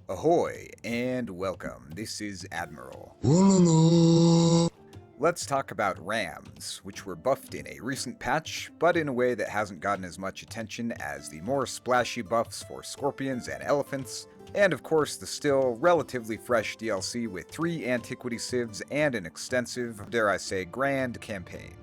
Ahoy, and welcome. This is Admiral. Let's talk about rams, which were buffed in a recent patch, but in a way that hasn't gotten as much attention as the more splashy buffs for scorpions and elephants, and of course the still relatively fresh DLC with 3 antiquity civs and an extensive, dare I say, grand campaign.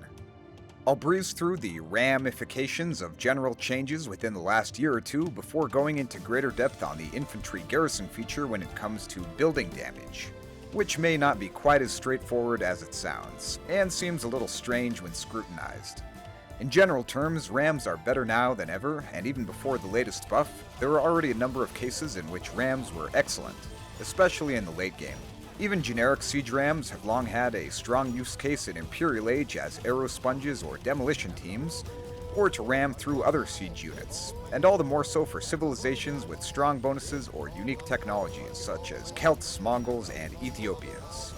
I'll breeze through the ramifications of general changes within the last year or two before going into greater depth on the Infantry Garrison feature when it comes to building damage, which may not be quite as straightforward as it sounds, and seems a little strange when scrutinized. In general terms, rams are better now than ever, and even before the latest buff, there were already a number of cases in which rams were excellent, especially in the late game. Even generic siege rams have long had a strong use case in Imperial Age as arrow sponges or demolition teams, or to ram through other siege units, and all the more so for civilizations with strong bonuses or unique technologies such as Celts, Mongols, and Ethiopians.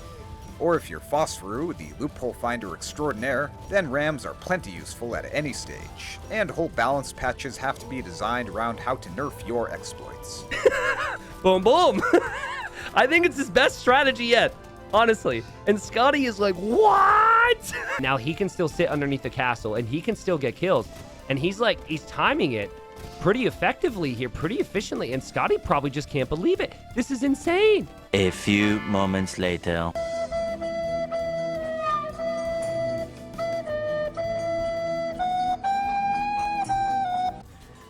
Or if you're Phosphorou, the loophole finder extraordinaire, then rams are plenty useful at any stage, and whole balance patches have to be designed around how to nerf your exploits. Boom, boom. I think it's his best strategy yet, honestly. And Scotty is like, what? Now he can still sit underneath the castle and he can still get kills. And he's timing it pretty effectively here, pretty efficiently. And Scotty probably just can't believe it. This is insane. A few moments later.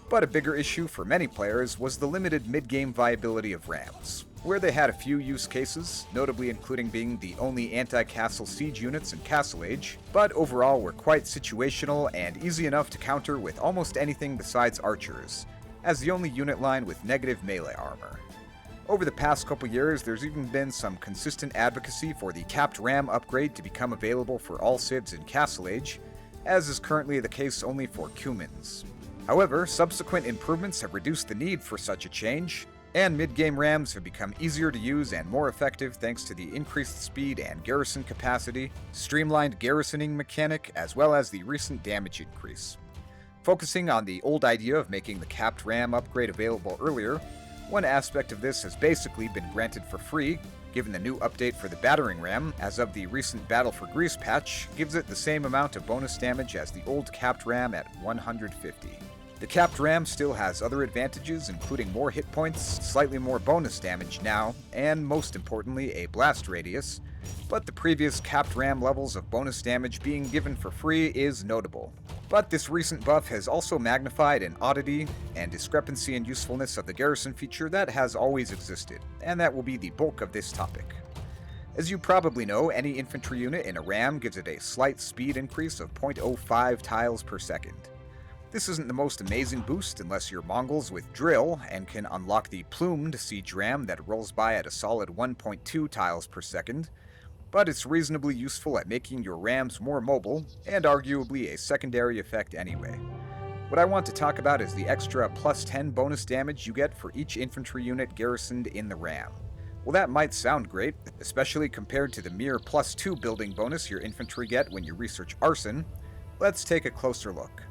But a bigger issue for many players was the limited mid-game viability of rams, where they had a few use cases, notably including being the only anti-castle siege units in Castle Age, but overall were quite situational and easy enough to counter with almost anything besides archers, as the only unit line with negative melee armor. Over the past couple years, there's even been some consistent advocacy for the capped ram upgrade to become available for all civs in Castle Age, as is currently the case only for Cumans. However, subsequent improvements have reduced the need for such a change, and mid-game rams have become easier to use and more effective thanks to the increased speed and garrison capacity, streamlined garrisoning mechanic, as well as the recent damage increase. Focusing on the old idea of making the capped ram upgrade available earlier, one aspect of this has basically been granted for free, given the new update for the battering ram, as of the recent Battle for Greece patch, gives it the same amount of bonus damage as the old capped ram at 150. The capped ram still has other advantages, including more hit points, slightly more bonus damage now, and most importantly, a blast radius, but the previous capped ram levels of bonus damage being given for free is notable. But this recent buff has also magnified an oddity and discrepancy in usefulness of the garrison feature that has always existed, and that will be the bulk of this topic. As you probably know, any infantry unit in a ram gives it a slight speed increase of 0.05 tiles per second. This isn't the most amazing boost unless you're Mongols with drill and can unlock the plumed siege ram that rolls by at a solid 1.2 tiles per second, but it's reasonably useful at making your rams more mobile, and arguably a secondary effect anyway. What I want to talk about is the extra plus 10 bonus damage you get for each infantry unit garrisoned in the ram. Well, that might sound great, especially compared to the mere plus 2 building bonus your infantry get when you research arson. Let's take a closer look.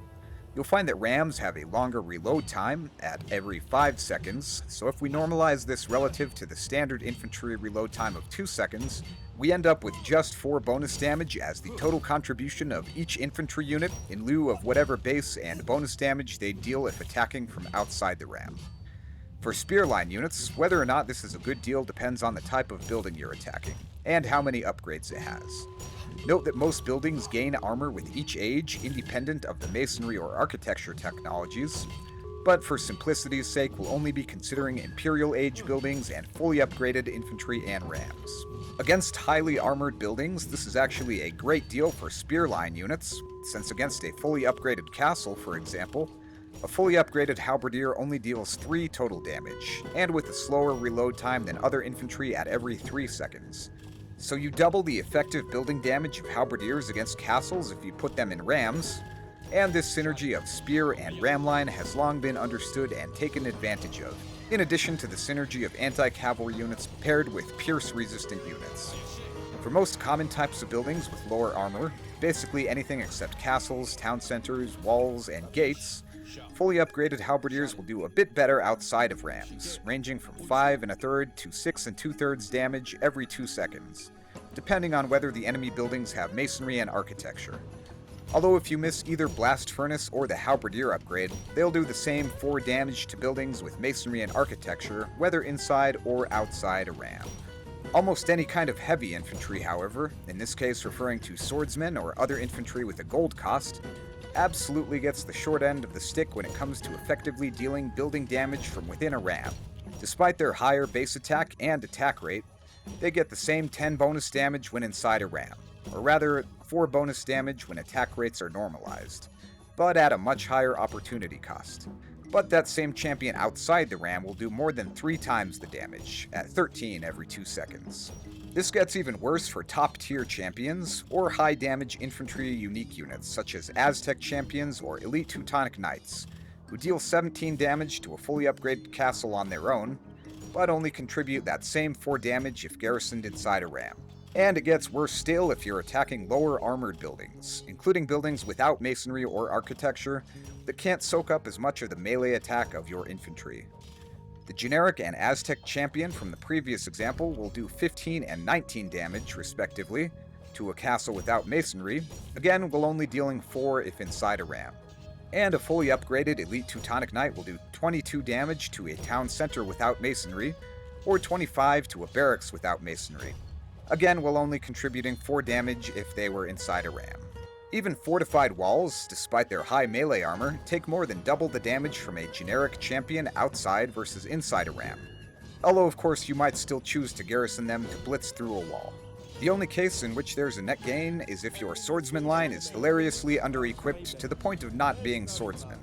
You'll find that rams have a longer reload time at every 5 seconds, so if we normalize this relative to the standard infantry reload time of 2 seconds, we end up with just 4 bonus damage as the total contribution of each infantry unit in lieu of whatever base and bonus damage they deal if attacking from outside the ram. For spearline units, whether or not this is a good deal depends on the type of building you're attacking, and how many upgrades it has. Note that most buildings gain armor with each age, independent of the masonry or architecture technologies, but for simplicity's sake we'll only be considering Imperial Age buildings and fully upgraded infantry and rams. Against highly armored buildings, this is actually a great deal for spearline units, since against a fully upgraded castle, for example, a fully upgraded halberdier only deals 3 total damage, and with a slower reload time than other infantry at every 3 seconds. So you double the effective building damage of halberdiers against castles if you put them in rams, and this synergy of spear and ram line has long been understood and taken advantage of, in addition to the synergy of anti-cavalry units paired with pierce-resistant units. For most common types of buildings with lower armor, basically anything except castles, town centers, walls, and gates, Fully upgraded halberdiers will do a bit better outside of rams, ranging from 5 1/3 to 6 2/3 damage every 2 seconds, depending on whether the enemy buildings have masonry and architecture. Although if you miss either blast furnace or the halberdier upgrade, they'll do the same 4 damage to buildings with masonry and architecture, whether inside or outside a ram. Almost any kind of heavy infantry, however, in this case referring to swordsmen or other infantry with a gold cost, absolutely gets the short end of the stick when it comes to effectively dealing building damage from within a ram. Despite their higher base attack and attack rate, they get the same 10 bonus damage when inside a ram, or rather 4 bonus damage when attack rates are normalized, but at a much higher opportunity cost. But that same champion outside the ram will do more than 3 times the damage, at 13 every 2 seconds. This gets even worse for top-tier champions, or high-damage infantry unique units such as Aztec champions or elite Teutonic knights, who deal 17 damage to a fully upgraded castle on their own, but only contribute that same 4 damage if garrisoned inside a ram. And it gets worse still if you're attacking lower armored buildings, including buildings without masonry or architecture that can't soak up as much of the melee attack of your infantry. The generic and Aztec champion from the previous example will do 15 and 19 damage, respectively, to a castle without masonry, again while only dealing 4 if inside a ram. And a fully upgraded elite Teutonic knight will do 22 damage to a town center without masonry, or 25 to a barracks without masonry, again while only contributing 4 damage if they were inside a ram. Even fortified walls, despite their high melee armor, take more than double the damage from a generic champion outside versus inside a ram. Although of course you might still choose to garrison them to blitz through a wall. The only case in which there's a net gain is if your swordsman line is hilariously under-equipped to the point of not being swordsmen,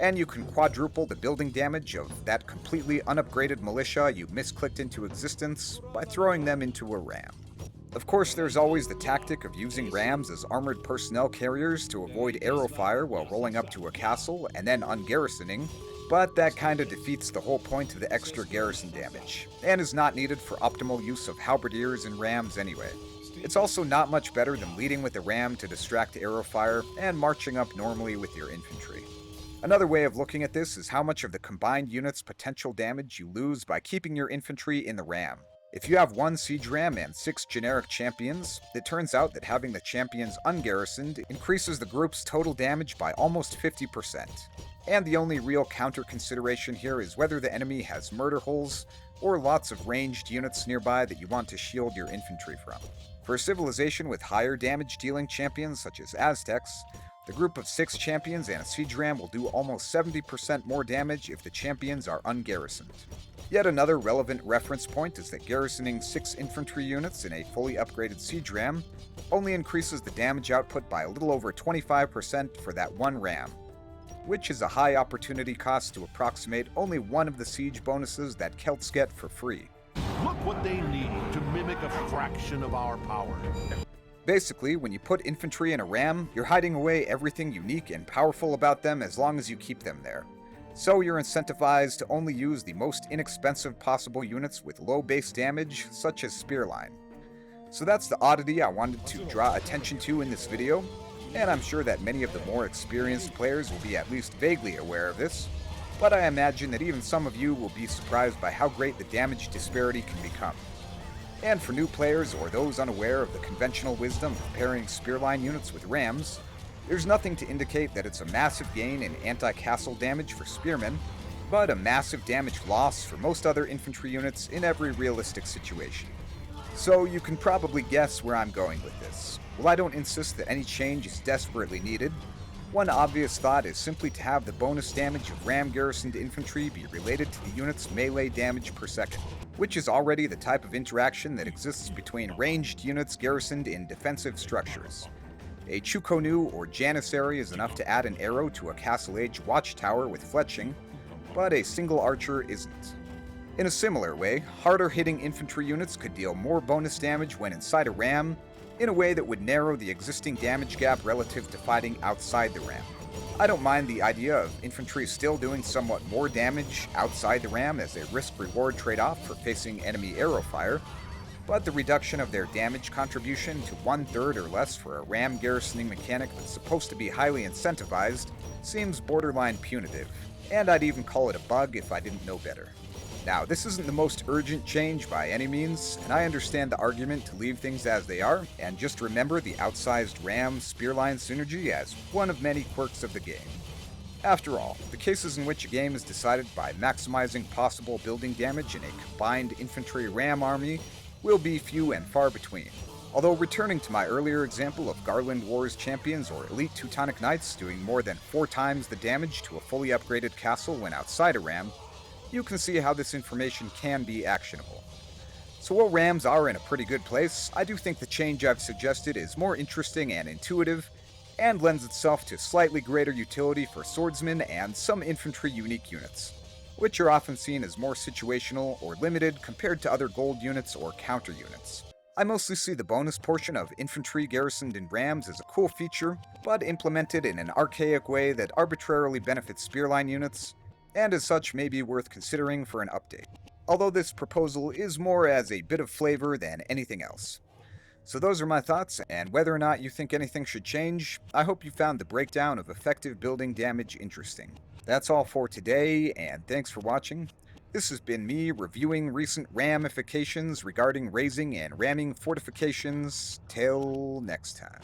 and you can quadruple the building damage of that completely unupgraded militia you misclicked into existence by throwing them into a ram. Of course, there's always the tactic of using rams as armored personnel carriers to avoid arrow fire while rolling up to a castle and then ungarrisoning, but that kinda defeats the whole point of the extra garrison damage, and is not needed for optimal use of halberdiers and rams anyway. It's also not much better than leading with a ram to distract arrow fire and marching up normally with your infantry. Another way of looking at this is how much of the combined unit's potential damage you lose by keeping your infantry in the ram. If you have 1 siege ram and 6 generic champions, it turns out that having the champions ungarrisoned increases the group's total damage by almost 50%. And the only real counter consideration here is whether the enemy has murder holes or lots of ranged units nearby that you want to shield your infantry from. For a civilization with higher damage dealing champions such as Aztecs, the group of 6 champions and a siege ram will do almost 70% more damage if the champions are ungarrisoned. Yet another relevant reference point is that garrisoning 6 infantry units in a fully upgraded siege ram only increases the damage output by a little over 25% for that 1 ram, which is a high opportunity cost to approximate only one of the siege bonuses that Celts get for free. Look what they need to mimic a fraction of our power. Basically, when you put infantry in a ram, you're hiding away everything unique and powerful about them as long as you keep them there. So you're incentivized to only use the most inexpensive possible units with low base damage, such as Spearline. So that's the oddity I wanted to draw attention to in this video, and I'm sure that many of the more experienced players will be at least vaguely aware of this, but I imagine that even some of you will be surprised by how great the damage disparity can become. And for new players or those unaware of the conventional wisdom of pairing Spearline units with rams, there's nothing to indicate that it's a massive gain in anti-castle damage for spearmen, but a massive damage loss for most other infantry units in every realistic situation. So you can probably guess where I'm going with this. While I don't insist that any change is desperately needed, one obvious thought is simply to have the bonus damage of ram-garrisoned infantry be related to the unit's melee damage per second, which is already the type of interaction that exists between ranged units garrisoned in defensive structures. A Chukonu or Janissary is enough to add an arrow to a castle-age watchtower with fletching, but a single archer isn't. In a similar way, harder-hitting infantry units could deal more bonus damage when inside a ram, in a way that would narrow the existing damage gap relative to fighting outside the ram. I don't mind the idea of infantry still doing somewhat more damage outside the ram as a risk-reward trade-off for facing enemy arrow fire, but the reduction of their damage contribution to 1/3 or less for a ram garrisoning mechanic that's supposed to be highly incentivized seems borderline punitive, and I'd even call it a bug if I didn't know better. Now, this isn't the most urgent change by any means, and I understand the argument to leave things as they are, and just remember the outsized ram spearline synergy as one of many quirks of the game. After all, the cases in which a game is decided by maximizing possible building damage in a combined infantry ram army will be few and far between. Although returning to my earlier example of Garland Wars champions or elite Teutonic Knights doing more than 4 times the damage to a fully upgraded castle when outside a ram, you can see how this information can be actionable. So while rams are in a pretty good place, I do think the change I've suggested is more interesting and intuitive, and lends itself to slightly greater utility for swordsmen and some infantry unique units, which are often seen as more situational or limited compared to other gold units or counter units. I mostly see the bonus portion of infantry garrisoned in rams as a cool feature, but implemented in an archaic way that arbitrarily benefits spearline units, and as such may be worth considering for an update, although this proposal is more as a bit of flavor than anything else. So those are my thoughts, and whether or not you think anything should change, I hope you found the breakdown of effective building damage interesting. That's all for today, and thanks for watching. This has been me reviewing recent ramifications regarding raising and ramming fortifications. Till next time.